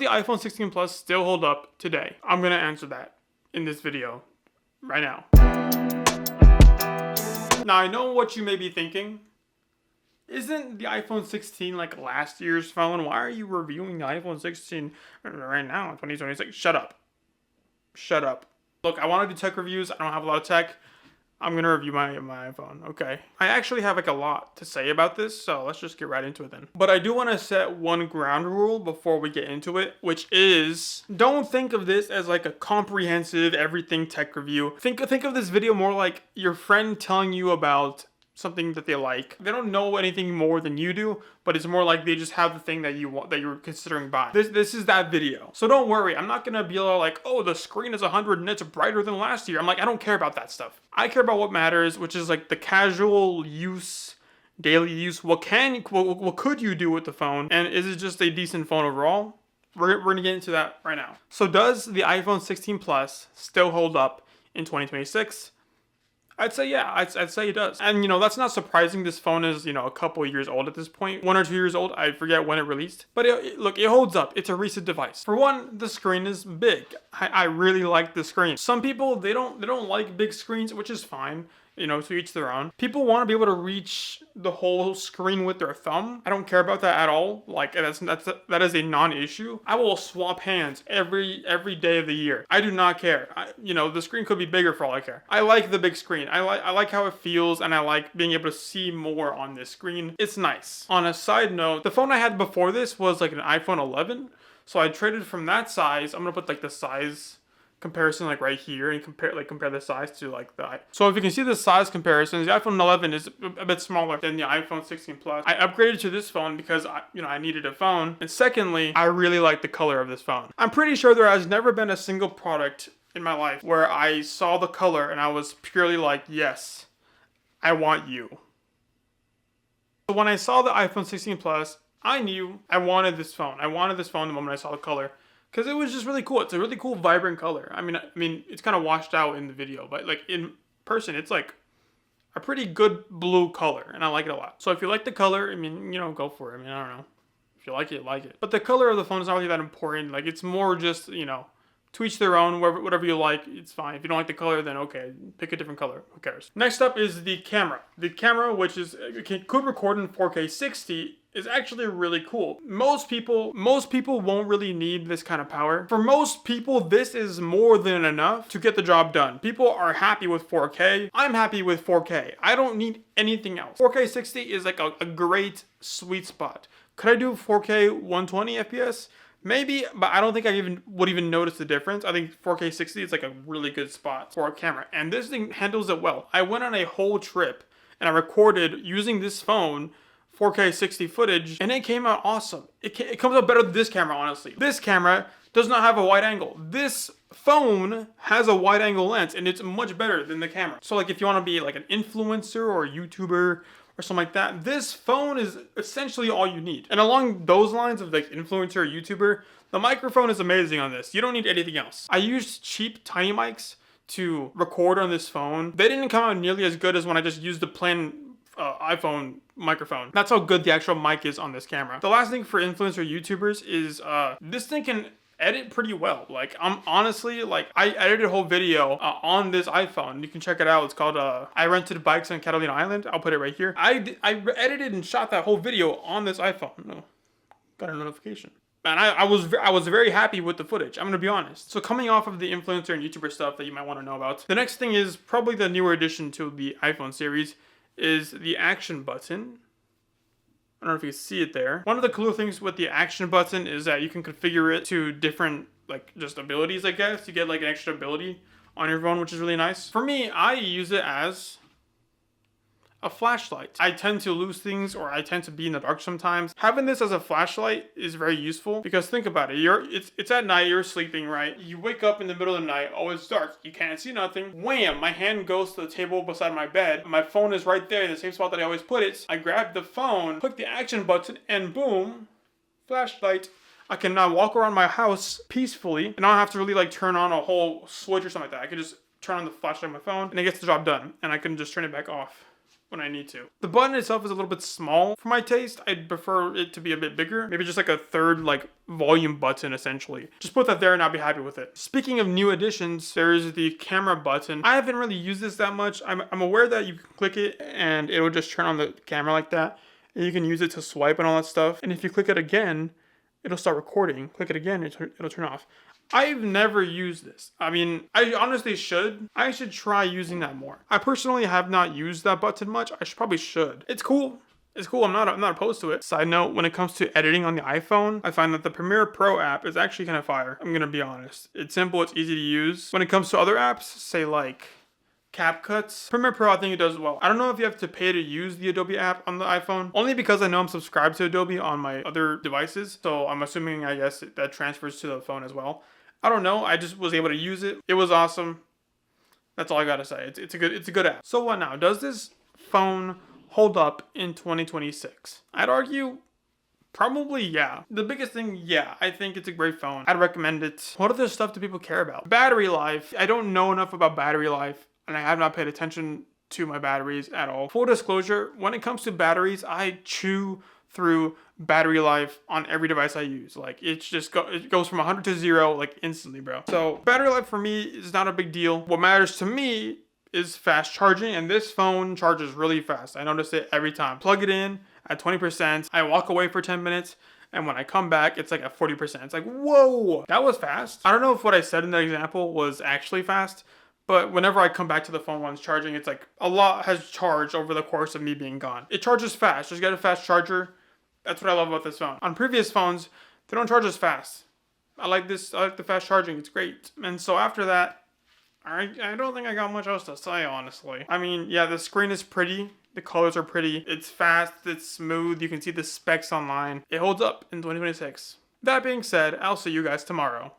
iPhone 16 Plus still hold up today? I'm gonna answer that in this video right now. Now I know what you may be thinking. Isn't the iPhone 16 like last year's phone? Why are you reviewing the iPhone 16 right now in 2026? Shut up. Shut up. Look, I want to do tech reviews. I don't have a lot of tech. I'm going to review my iPhone, okay? I actually have like a lot to say about this, so let's just get right into it then. But I do want to set one ground rule before we get into it, which is don't think of this as like a comprehensive everything tech review. Think of this video more like your friend telling you about something that they like. They don't know anything more than you do, but it's more like they just have the thing that you want, that you're considering buying. This is that video. So don't worry, I'm not gonna be all like, oh, the screen is 100 nits brighter than last year. I'm like, I don't care about that stuff. I care about what matters, which is like the casual use, daily use. What could you do with the phone? And is it just a decent phone overall? We're gonna get into that right now. So does the iPhone 16 Plus still hold up in 2026? I'd say yeah, I'd say it does. And you know, that's not surprising. This phone is, you know, a couple years old at this point. 1 or 2 years old, I forget when it released. But look, it holds up. It's a recent device. For one, the screen is big. I really like the screen. Some people, they don't like big screens, which is fine. You know, to each their own. People want to be able to reach the whole screen with their thumb. I don't care about that at all. Like that is a non-issue. I will swap hands every day of the year. I do not care. You know, the screen could be bigger for all I care. I like the big screen. I like how it feels, and I like being able to see more on this screen. It's nice. On a side note, the phone I had before this was like an iPhone 11, so I traded from that size. I'm gonna put like the size comparison like right here and compare the size to like the. So if you can see the size comparisons, the iPhone 11 is a bit smaller than the iPhone 16 Plus. I upgraded to this phone because I needed a phone, and secondly, I really like the color of this phone. I'm pretty sure there has never been a single product in my life where I saw the color and I was purely like, yes, I want you. So when I saw the iPhone 16 Plus, I knew I wanted this phone. I wanted this phone the moment I saw the color, because it was just really cool. It's a really cool, vibrant color. I mean, it's kind of washed out in the video, but like in person, it's like a pretty good blue color, and I like it a lot. So if you like the color, I mean, you know, go for it. I mean, I don't know. If you like it, like it. But the color of the phone is not really that important. Like, it's more just, you know, to each their own. Whatever you like, it's fine. If you don't like the color, then okay, pick a different color. Who cares? Next up is the camera. The camera, which could record in 4K 60, is actually really cool. Most people won't really need this kind of power. For most people, this is more than enough to get the job done. People are happy with 4K. I'm happy with 4K. I don't need anything else. 4K 60 is like a great sweet spot. Could I do 4K 120 FPS? Maybe, but I don't think I would even notice the difference. I think 4K 60 is like a really good spot for a camera, and this thing handles it well. I went on a whole trip and I recorded using this phone 4K 60 footage, and it came out awesome. It comes out better than this camera, honestly. This camera does not have a wide angle. This phone has a wide angle lens, and it's much better than the camera. So like if you want to be like an influencer or a YouTuber or something like that, this phone is essentially all you need. And along those lines of like influencer or YouTuber, the microphone is amazing on this. You don't need anything else. I used cheap tiny mics to record on this phone. They didn't come out nearly as good as when I just used the plain iPhone microphone. That's how good the actual mic is on this camera. The last thing for influencer YouTubers is this thing can edit pretty well. Like, I'm honestly, like, I edited a whole video on this iPhone. You can check it out. It's called I Rented Bikes on Catalina Island. I'll put it right here. I edited and shot that whole video on this iPhone. No, got a notification. And I was very happy with the footage. I'm gonna be honest. So coming off of the influencer and YouTuber stuff that you might want to know about, the next thing is probably the newer addition to the iPhone series, is the action button. I don't know if you can see it there. One of the cool things with the action button is that you can configure it to different, like, just abilities, I guess. You get like an extra ability on your phone, which is really nice. For me, I use it as a flashlight. I tend to lose things, or I tend to be in the dark sometimes. Having this as a flashlight is very useful, because think about it. It's at night, you're sleeping, right? You wake up in the middle of the night, oh, it's dark, you can't see nothing. Wham! My hand goes to the table beside my bed. My phone is right there in the same spot that I always put it. I grab the phone, click the action button, and boom, flashlight. I can now walk around my house peacefully, and I don't have to really like turn on a whole switch or something like that. I can just turn on the flashlight on my phone, and it gets the job done, and I can just turn it back off when I need to. The button itself is a little bit small for my taste. I'd prefer it to be a bit bigger. Maybe just like a third like volume button essentially. Just put that there and I'll be happy with it. Speaking of new additions, there's the camera button. I haven't really used this that much. I'm aware that you can click it and it'll just turn on the camera like that. And you can use it to swipe and all that stuff. And if you click it again, it'll start recording. Click it again, it'll turn off. I've never used this. I mean, I honestly should. I should try using that more. I personally have not used that button much. I probably should. It's cool. It's cool. I'm not opposed to it. Side note, when it comes to editing on the iPhone, I find that the Premiere Pro app is actually kind of fire. I'm going to be honest. It's simple. It's easy to use. When it comes to other apps, say like CapCuts, Premiere Pro, I think it does well. I don't know if you have to pay to use the Adobe app on the iPhone, only because I know I'm subscribed to Adobe on my other devices. So I'm assuming, I guess, that transfers to the phone as well. I don't know. I just was able to use it. It was awesome. That's all I gotta say. It's a good app. So what now? Does this phone hold up in 2026? I'd argue probably yeah. The biggest thing, yeah, I think it's a great phone. I'd recommend it. What other stuff do people care about? Battery life. I don't know enough about battery life, and I have not paid attention to my batteries at all. Full disclosure, when it comes to batteries, I chew through battery life on every device I use. Like it goes from 100 to 0 like instantly, bro. So battery life for me is not a big deal. What matters to me is fast charging, and this phone charges really fast. I notice it every time. Plug it in at 20%. I walk away for 10 minutes. And when I come back, it's like at 40%. It's like, whoa, that was fast. I don't know if what I said in that example was actually fast, but whenever I come back to the phone when it's charging, it's like a lot has charged over the course of me being gone. It charges fast. Just get a fast charger. That's what I love about this phone. On previous phones, they don't charge as fast. I like this. I like the fast charging. It's great. And so after that, I don't think I got much else to say, honestly. I mean, yeah, the screen is pretty. The colors are pretty. It's fast. It's smooth. You can see the specs online. It holds up in 2026. That being said, I'll see you guys tomorrow.